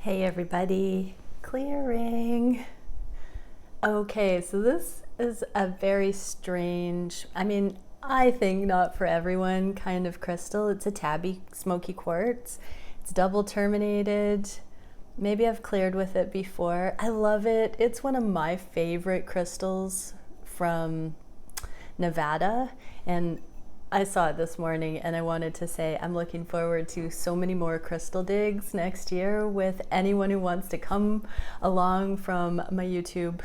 Hey everybody, clearing. Okay, so this is a very strange, I think not for everyone kind of crystal. It's a tabby smoky quartz. It's double terminated. Maybe I've cleared with it before. I love it. It's one of my favorite crystals from Nevada, and I saw it this morning and I wanted to say I'm looking forward to so many more crystal digs next year with anyone who wants to come along from my YouTube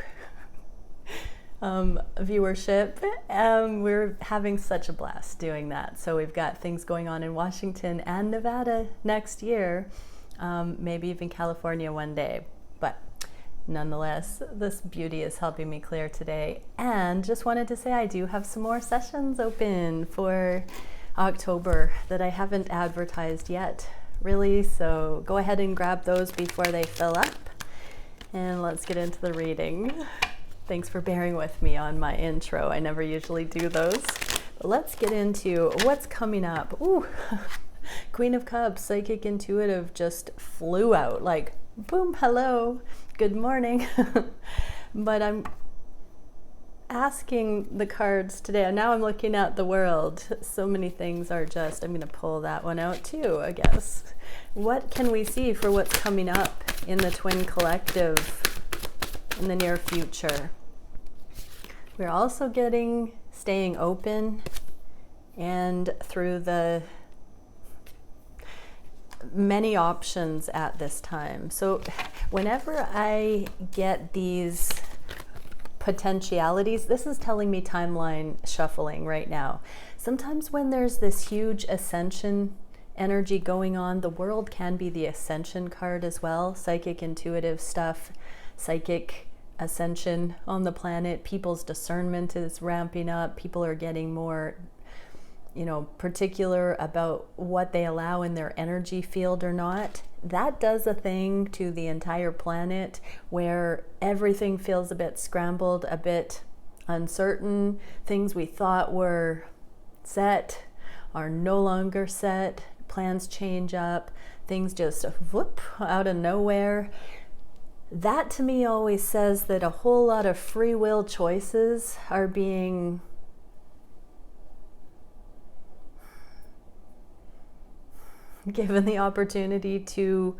viewership. We're having such a blast doing that. So we've got things going on in Washington and Nevada next year, maybe even California one day. But nonetheless, this beauty is helping me clear today. And just wanted to say I do have some more sessions open for October that I haven't advertised yet, really. So go ahead and grab those before they fill up. And let's get into the reading. Thanks for bearing with me on my intro. I never usually do those. But let's get into what's coming up. Ooh, Queen of Cups, Psychic Intuitive just flew out like, boom, hello, good morning. But I'm asking the cards today. Now I'm looking at the world. So many things are just, I'm going to pull that one out too, I guess. What can we see for what's coming up in the Twin Collective in the near future? We're also getting staying open and through the many options at this time. So whenever I get these potentialities, this is telling me timeline shuffling right now. Sometimes when there's this huge ascension energy going on, the world can be the ascension card as well. Psychic intuitive stuff, psychic ascension on the planet. People's discernment is ramping up. People are getting more particular about what they allow in their energy field or not. That does a thing to the entire planet where everything feels a bit scrambled, a bit uncertain. Things we thought were set are no longer set. Plans change up. Things just whoop out of nowhere. That to me always says that a whole lot of free will choices are being given the opportunity to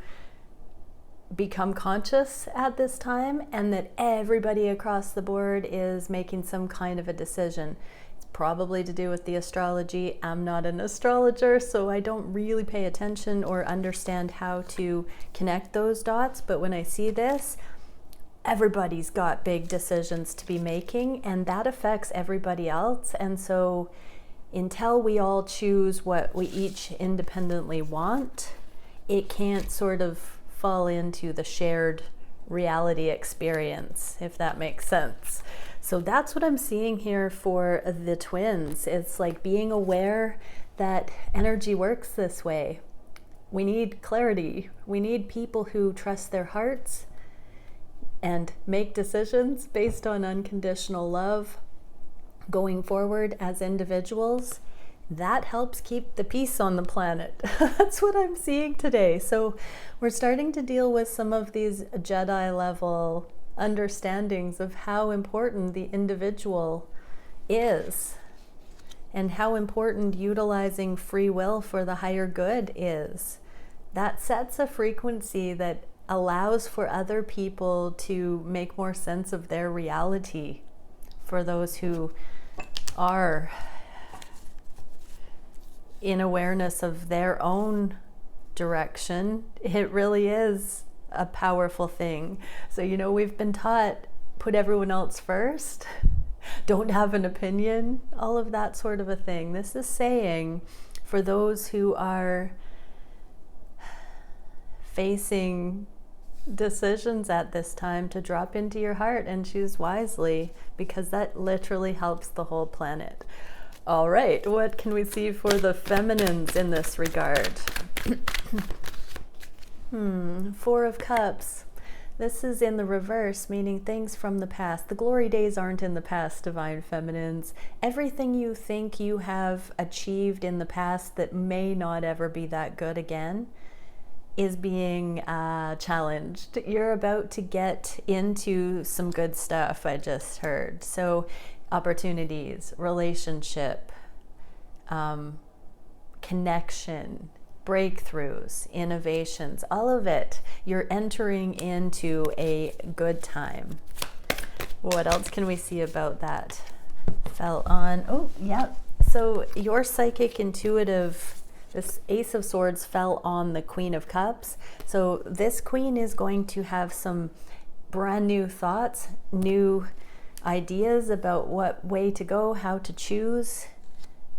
become conscious at this time, and that everybody across the board is making some kind of a decision. It's probably to do with the astrology. I'm not an astrologer, so I don't really pay attention or understand how to connect those dots, but when I see this, everybody's got big decisions to be making, and that affects everybody else. And so until we all choose what we each independently want, it can't sort of fall into the shared reality experience, if that makes sense. So that's what I'm seeing here for the twins. It's like being aware that energy works this way. We need clarity. We need people who trust their hearts and make decisions based on unconditional love going forward as individuals. That helps keep the peace on the planet. That's what I'm seeing today. So we're starting to deal with some of these Jedi level understandings of how important the individual is and how important utilizing free will for the higher good is. That sets a frequency that allows for other people to make more sense of their reality. For those who are in awareness of their own direction, it really is a powerful thing. So, we've been taught, put everyone else first, don't have an opinion, all of that sort of a thing. This is saying for those who are facing decisions at this time to drop into your heart and choose wisely, because that literally helps the whole planet. All right, what can we see for the feminines in this regard? Four of Cups. This is in the reverse, meaning things from the past. The glory days aren't in the past, divine feminines. Everything you think you have achieved in the past that may not ever be that good again is being challenged. You're about to get into some good stuff, I just heard. So opportunities, relationship, connection, breakthroughs, innovations, all of it. You're entering into a good time. What else can we see about that? Fell on, oh yeah. So your psychic intuitive, this Ace of Swords fell on the Queen of Cups. So this queen is going to have some brand new thoughts, new ideas about what way to go, how to choose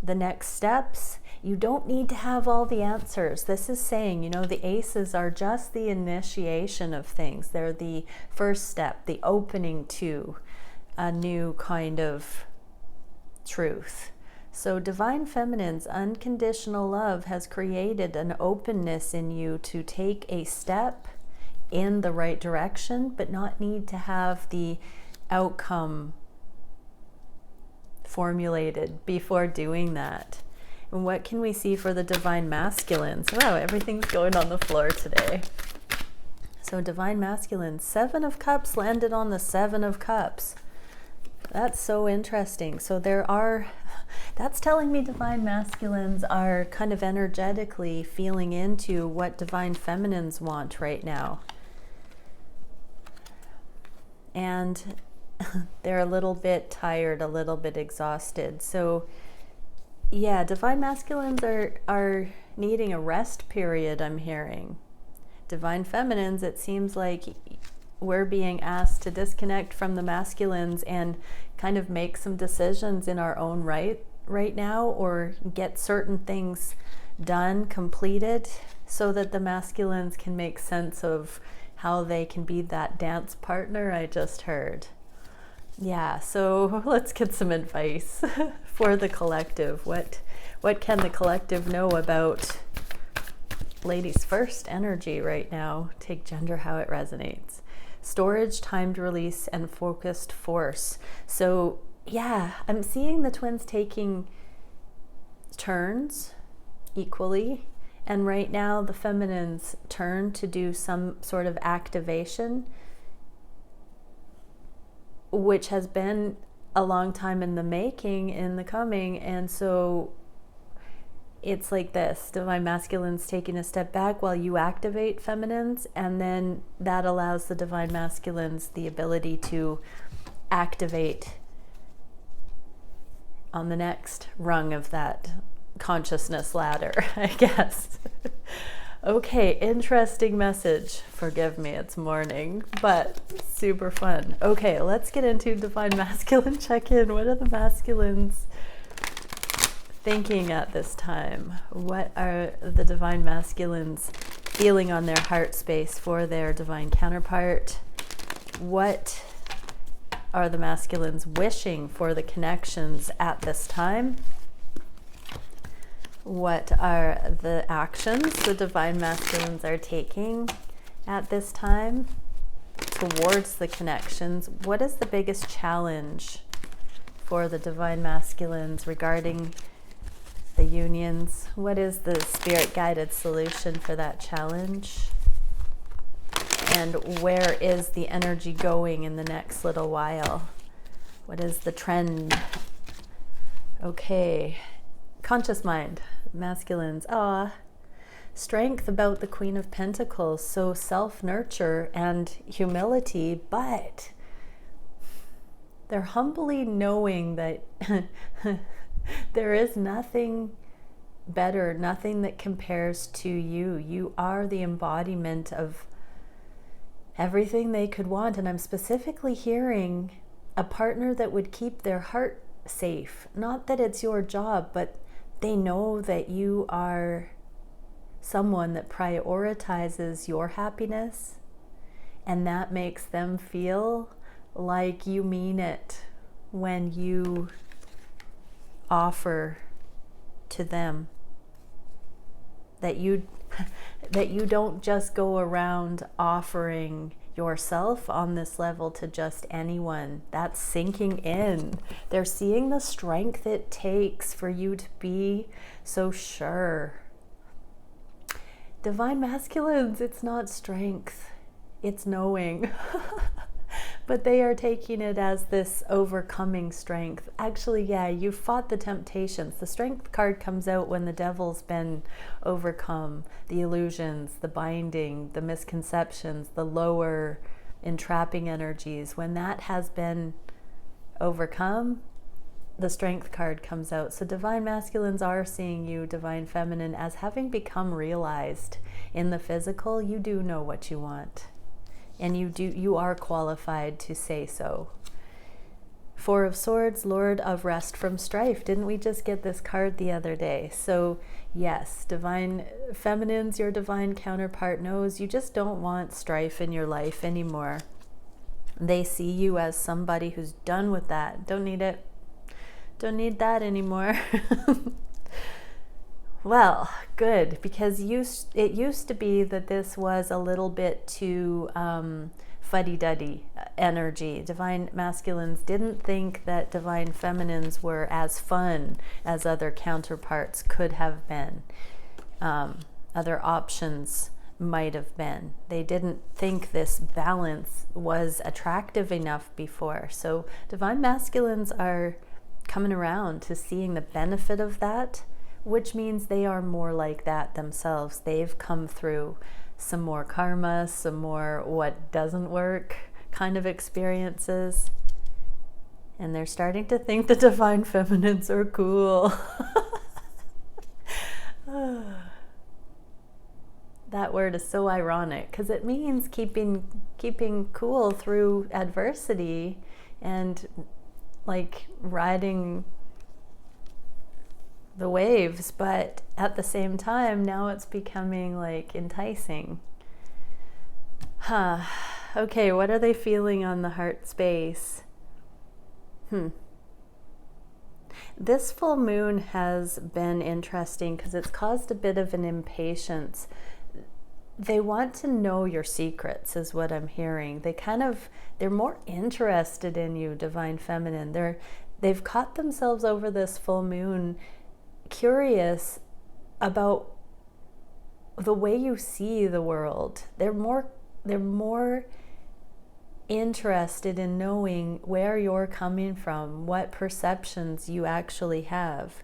the next steps. You don't need to have all the answers. This is saying, you know, the aces are just the initiation of things. They're the first step, the opening to a new kind of truth. So Divine Feminine's unconditional love has created an openness in you to take a step in the right direction, but not need to have the outcome formulated before doing that. And what can we see for the Divine Masculines? Wow, everything's going on the floor today. So Divine Masculines, 7 of Cups landed on the 7 of Cups. That's so interesting. So that's telling me Divine Masculines are kind of energetically feeling into what Divine Feminines want right now. And they're a little bit tired, a little bit exhausted. So yeah, Divine Masculines are needing a rest period, I'm hearing. Divine Feminines, it seems like we're being asked to disconnect from the masculines and kind of make some decisions in our own right now, or get certain things done, completed, so that the masculines can make sense of how they can be that dance partner I just heard. Yeah, so let's get some advice for the collective. What can the collective know about ladies first energy right now? Take gender how it resonates. Storage, timed release, and focused force. So yeah, I'm seeing the twins taking turns equally. And right now the feminines turn to do some sort of activation, which has been a long time in the making, in the coming. And so it's like this, Divine Masculines taking a step back while you activate feminines, and then that allows the Divine Masculines the ability to activate on the next rung of that consciousness ladder, I guess. Okay, interesting message. Forgive me, it's morning, but super fun. Okay, let's get into Divine Masculine check-in. What are the masculines thinking at this time? What are the Divine Masculines feeling on their heart space for their divine counterpart? What are the masculines wishing for the connections at this time? What are the actions the Divine Masculines are taking at this time towards the connections? What is the biggest challenge for the Divine Masculines regarding the unions? What is the spirit-guided solution for that challenge? And where is the energy going in the next little while? What is the trend? Okay, conscious mind, masculines. Strength about the Queen of Pentacles, so self-nurture and humility, but they're humbly knowing that there is nothing better, nothing that compares to you. You are the embodiment of everything they could want. And I'm specifically hearing a partner that would keep their heart safe. Not that it's your job, but they know that you are someone that prioritizes your happiness, and that makes them feel like you mean it when you offer to them, that you don't just go around offering yourself on this level to just anyone. That's sinking in. They're seeing the strength it takes for you to be so sure. Divine masculines, it's not strength, it's knowing. But they are taking it as this overcoming strength. Actually, yeah, you fought the temptations. The strength card comes out when the devil's been overcome. The illusions, the binding, the misconceptions, the lower entrapping energies. When that has been overcome, the strength card comes out. So divine masculines are seeing you, divine feminine, as having become realized in the physical. You do know what you want. And you are qualified to say so. Four of Swords, Lord of Rest from Strife. Didn't we just get this card the other day? So yes, divine feminines, your divine counterpart knows you just don't want strife in your life anymore. They see you as somebody who's done with that. Don't need it. Don't need that anymore. Well, good, because it used to be that this was a little bit too fuddy-duddy energy. Divine masculines didn't think that divine feminines were as fun as other counterparts could have been. Other options might have been. They didn't think this balance was attractive enough before. So divine masculines are coming around to seeing the benefit of that, which means they are more like that themselves. They've come through some more karma, some more what doesn't work kind of experiences. And they're starting to think the divine feminines are cool. That word is so ironic because it means keeping cool through adversity and like riding the waves, but at the same time now it's becoming like enticing. Okay, what are they feeling on the heart space? This full moon has been interesting because it's caused a bit of an impatience. They want to know your secrets is what I'm hearing. They're more interested in you, divine feminine. They've caught themselves over this full moon curious about the way you see the world. They're more interested in knowing where you're coming from, what perceptions you actually have.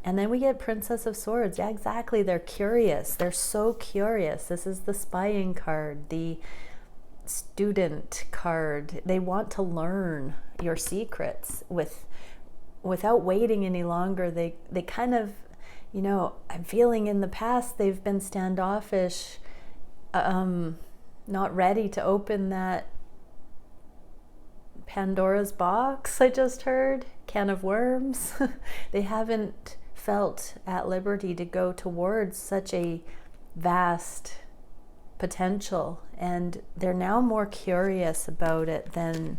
And then we get Princess of Swords. Yeah, exactly. They're curious. They're so curious. This is the spying card, the student card. They want to learn your secrets without waiting any longer. They kind of, I'm feeling in the past they've been standoffish, not ready to open that Pandora's box I just heard, can of worms. They haven't felt at liberty to go towards such a vast potential, and they're now more curious about it than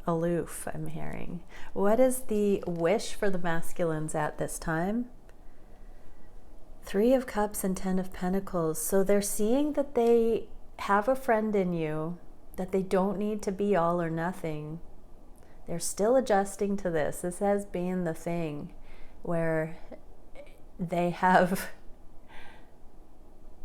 aloof, I'm hearing. What is the wish for the masculines at this time? Three of Cups and Ten of Pentacles. So they're seeing that they have a friend in you, that they don't need to be all or nothing. They're still adjusting to this. This has been the thing where they have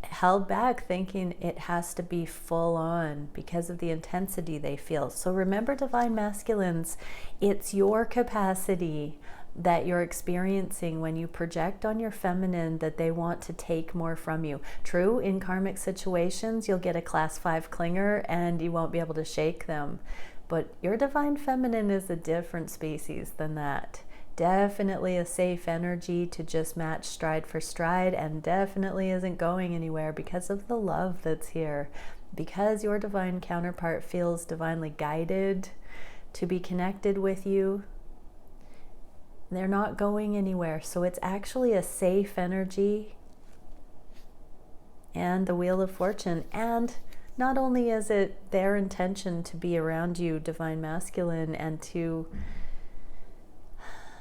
held back thinking it has to be full on because of the intensity they feel. So remember, divine masculines, it's your capacity that you're experiencing when you project on your feminine that they want to take more from you. True, in karmic situations, you'll get a class 5 clinger and you won't be able to shake them. But your divine feminine is a different species than that. Definitely a safe energy to just match stride for stride, and definitely isn't going anywhere because of the love that's here. Because your divine counterpart feels divinely guided to be connected with you, they're not going anywhere. So it's actually a safe energy. And the Wheel of Fortune. And not only is it their intention to be around you, divine masculine, and to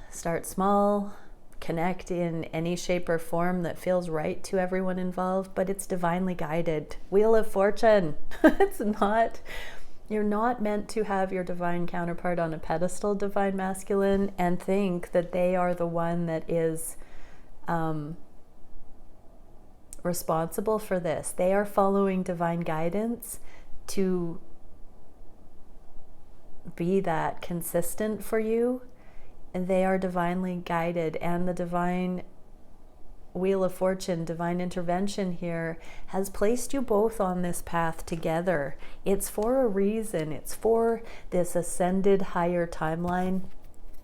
start small, connect in any shape or form that feels right to everyone involved, but it's divinely guided. Wheel of Fortune. You're not meant to have your divine counterpart on a pedestal, divine masculine, and think that they are the one that is responsible for this. They are following divine guidance to be that consistent for you, and they are divinely guided, and the divine wheel of fortune, divine intervention here has placed you both on this path together. It's for a reason. It's for this ascended higher timeline.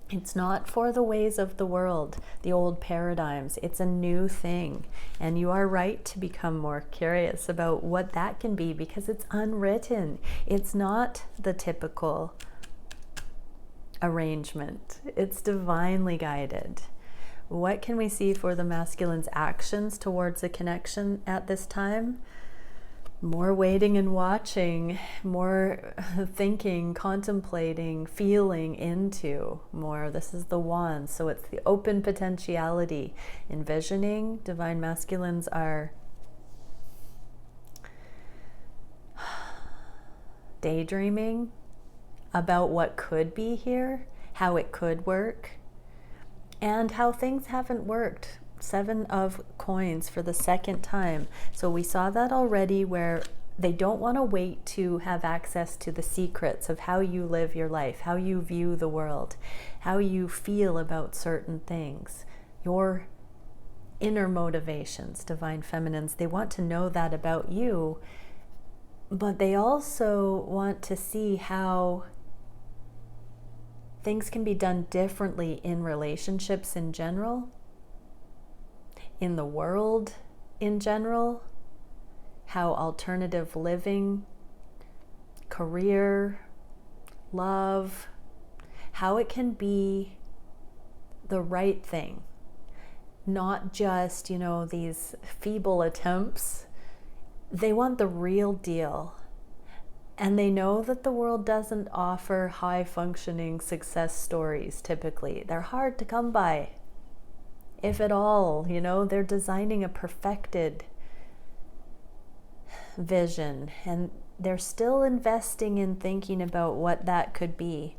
It's not for the ways of the world, the old paradigms. It's a new thing. And you are right to become more curious about what that can be, because it's unwritten. It's not the typical arrangement. It's divinely guided. What can we see for the masculine's actions towards a connection at this time? More waiting and watching, more thinking, contemplating, feeling into more. This is the wand, so it's the open potentiality. Envisioning, divine masculines are daydreaming about what could be here, how it could work, and how things haven't worked. 7 of coins for the second time. So we saw that already, where they don't want to wait to have access to the secrets of how you live your life, how you view the world, how you feel about certain things, your inner motivations, divine feminines. They want to know that about you, but they also want to see how things can be done differently in relationships in general, in the world in general, how alternative living, career, love, how it can be the right thing, not just, these feeble attempts. They want the real deal. And they know that the world doesn't offer high-functioning success stories typically. They're hard to come by, if at all. They're designing a perfected vision, and they're still investing in thinking about what that could be.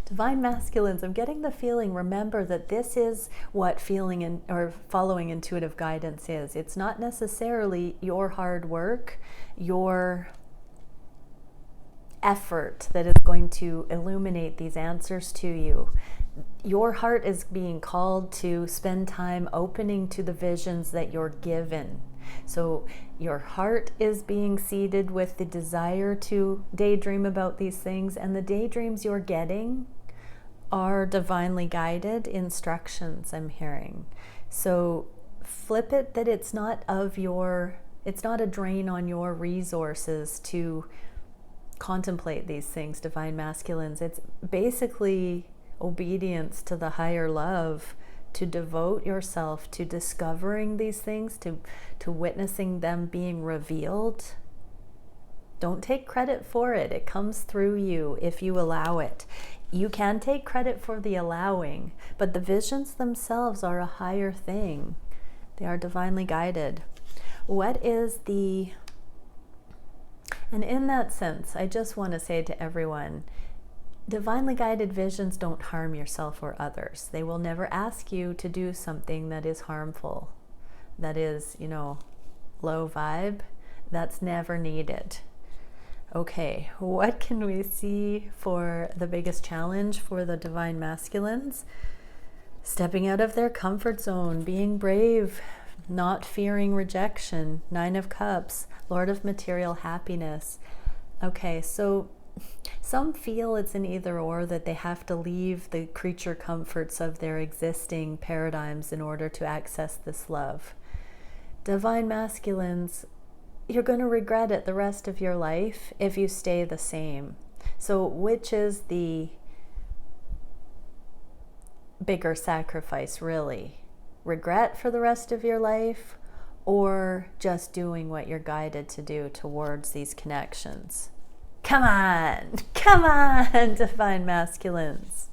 Divine masculines, I'm getting the feeling, remember that this is what feeling or following intuitive guidance is. It's not necessarily your hard work, your effort that is going to illuminate these answers to you. Your heart is being called to spend time opening to the visions that you're given. So your heart is being seeded with the desire to daydream about these things, and the daydreams you're getting are divinely guided instructions, I'm hearing. So flip it, that it's not a drain on your resources to contemplate these things, divine masculines. It's basically obedience to the higher love, to devote yourself to discovering these things, to witnessing them being revealed. Don't take credit for it. It comes through you if you allow it. You can take credit for the allowing, but the visions themselves are a higher thing. They are divinely guided. And in that sense, I just want to say to everyone, divinely guided visions don't harm yourself or others. They will never ask you to do something that is harmful, that is, low vibe. That's never needed. Okay, what can we see for the biggest challenge for the divine masculines? Stepping out of their comfort zone, being brave, not fearing rejection. 9 of Cups, Lord of material happiness. Okay, so some feel it's an either or, that they have to leave the creature comforts of their existing paradigms in order to access this love. Divine masculines, you're going to regret it the rest of your life if you stay the same. So which is the bigger sacrifice, really? Regret for the rest of your life, or just doing what you're guided to do towards these connections? Come on, divine masculines.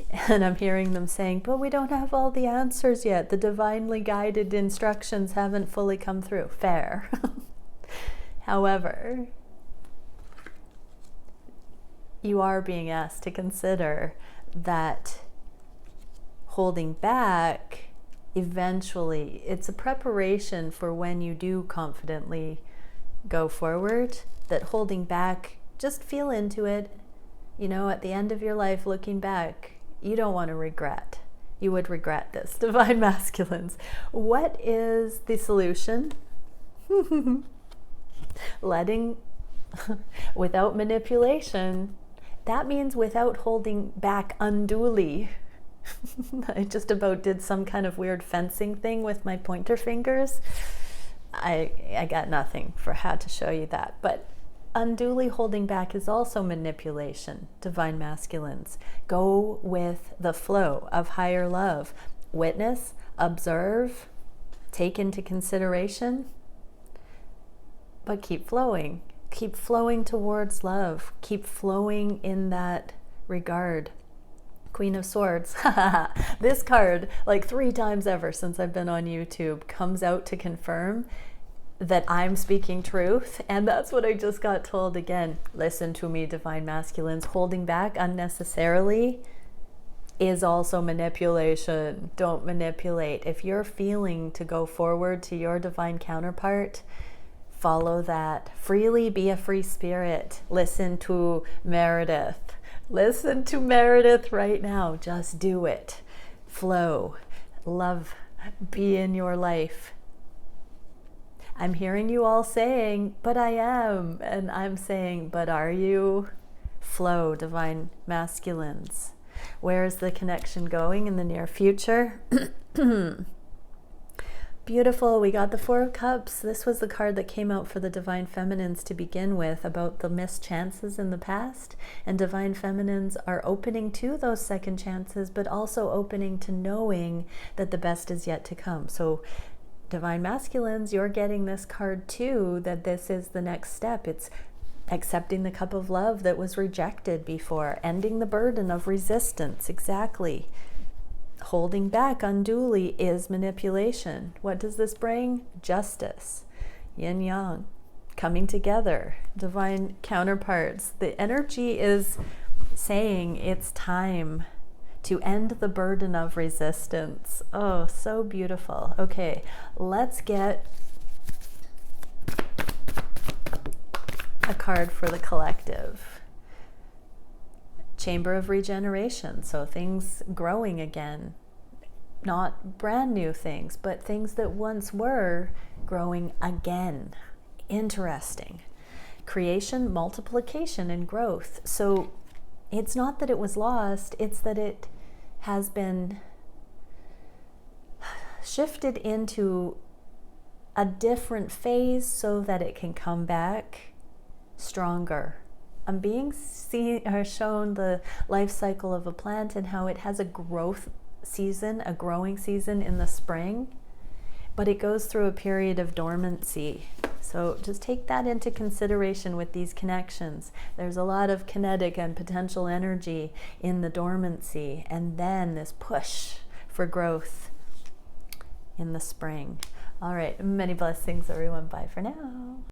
And I'm hearing them saying, but we don't have all the answers yet. The divinely guided instructions haven't fully come through. Fair. However, you are being asked to consider that holding back eventually, it's a preparation for when you do confidently go forward, that holding back, just feel into it. You know, at the end of your life, looking back, you don't want to regret. You would regret this. Divine masculines. What is the solution? Letting, without manipulation. That means without holding back unduly. I just about did some kind of weird fencing thing with my pointer fingers. I got nothing for how to show you that. But unduly holding back is also manipulation, divine masculines. Go with the flow of higher love. Witness, observe, take into consideration, but keep flowing. Keep flowing towards love. Keep flowing in that regard. Queen of Swords. This card, like 3 times ever since I've been on YouTube, comes out to confirm that I'm speaking truth. And that's what I just got told again. Listen to me, divine masculines. Holding back unnecessarily is also manipulation. Don't manipulate. If you're feeling to go forward to your divine counterpart, follow that. Freely be a free spirit. Listen to Meredith. Listen to Meredith right now. Just do it. Flow. Love. Be in your life. I'm hearing you all saying, but I am. And I'm saying, but are you? Flow, divine masculines. Where is the connection going in the near future? Beautiful. We got the 4 of Cups. This was the card that came out for the divine feminines to begin with, about the missed chances in the past. And divine feminines are opening to those second chances, but also opening to knowing that the best is yet to come. So divine masculines, you're getting this card too, that this is the next step. It's accepting the cup of love that was rejected before, ending the burden of resistance. Exactly. Holding back unduly is manipulation. What does this bring? Justice. Yin yang. Coming together. Divine counterparts. The energy is saying it's time to end the burden of resistance. Oh, so beautiful. Okay, let's get a card for the collective. Chamber of regeneration, so things growing again. Not brand new things, but things that once were growing again. Interesting. Creation, multiplication, and growth. So it's not that it was lost, it's that it has been shifted into a different phase so that it can come back stronger. I'm being shown the life cycle of a plant and how it has a growth season, a growing season in the spring, but it goes through a period of dormancy. So just take that into consideration with these connections. There's a lot of kinetic and potential energy in the dormancy, and then this push for growth in the spring. All right, many blessings, everyone. Bye for now.